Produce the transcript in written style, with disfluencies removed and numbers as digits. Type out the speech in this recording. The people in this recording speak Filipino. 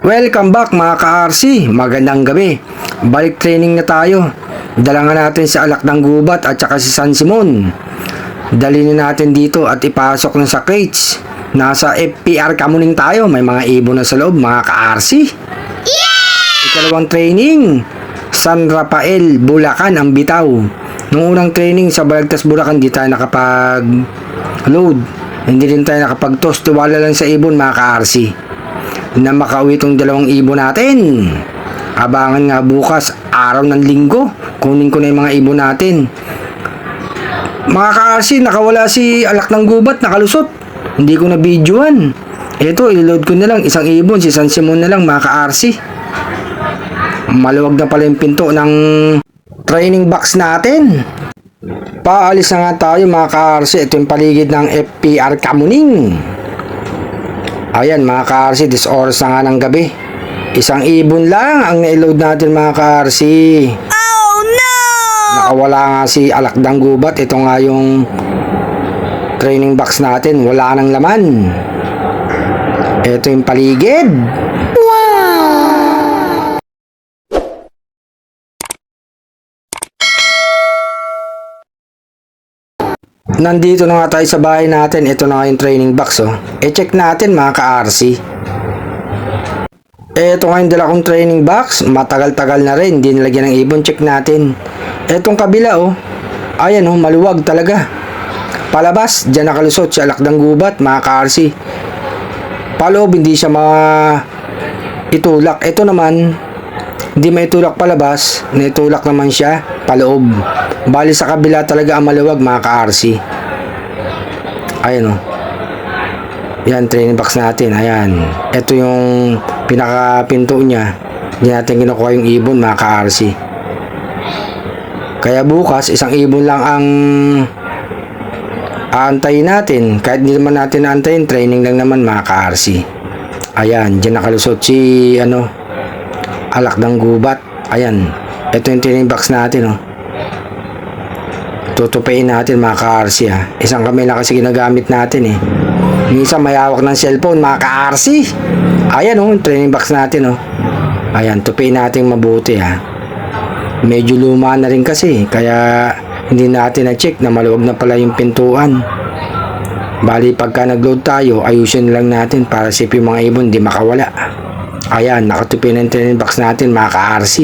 Welcome back mga ka-RC, magandang gabi. Balik training na tayo. Dala nga natin si Alak ng Gubat at saka si San Simon. Dalhin natin dito at ipasok na sa crates. Nasa FPR Kamuning tayo, may mga ibon na sa loob mga ka-RC. Ikalawang training, San Rafael, Bulacan ang bitaw. Nung unang training sa Balagtas, Bulacan, di tayo nakapag-load. Hindi din tayo nakapag-toss, tiwala lang sa ibon mga ka-RC na makauwi itong dalawang ibon natin. Abangan nga bukas, araw ng linggo, kunin ko na yung mga ibon natin. Mga ka-RC, nakawala si Alak ng Gubat, nakalusot. Hindi ko na videoan. Ito, iload ko na lang, isang ibon, si San Simon na lang mga ka-RC. Maluwag na pala yung pinto ng training box natin. Paalis na nga tayo mga ka-RC. Ito yung paligid ng FPR Kamuning. Ayan mga ka-RC, this oras na nga ng gabi. Isang ibon lang ang na-load natin mga ka-RC. Oh no! Nakawala nga si Alak ng Gubat. Ito nga yung training box natin. Wala nang laman. Ito yung paligid. Nandito na nga tayo sa bahay natin. Ito na nga yung training box oh. E-check natin mga ka-RC. Ito nga yung dala kong training box. Matagal-tagal na rin. Hindi nilagyan ng ibon. Check natin. Etong kabila oh. Ayan oh, maluwag talaga. Palabas, dyan nakalusot si Alak ng Gubat mga ka-RC. Paloob, hindi siya itulak. Ito naman, hindi maitulak palabas. Naitulak naman siya paloob. Bali sa kabila talaga ang maluwag mga ka-RC. Ayan o. Yan, training box natin. Ayan. Ito yung pinakapinto niya. Hindi natin kinukuha yung ibon mga ka-RC. Kaya bukas, isang ibon lang ang aantayin natin. Kahit hindi naman natin aantayin, training lang naman mga ka-RC. Ayan, dyan nakalusot si Alak ng Gubat. Ayan. Ito yung training box natin oh. Tutupain natin mga ka-RC ha. Isang kamay na kasi ginagamit natin eh. Minsan may hawak ng cellphone mga ka-RC. Ayan oh, training box natin oh. Ayan, tupain natin mabuti ha. Medyo luma na rin kasi. Kaya hindi natin na-check na maluwag na pala yung pintuan. Bali pagka nag-load tayo, ayusin lang natin para safe yung mga ibon di makawala. Ayan, nakatupin ang training box natin mga ka-RC.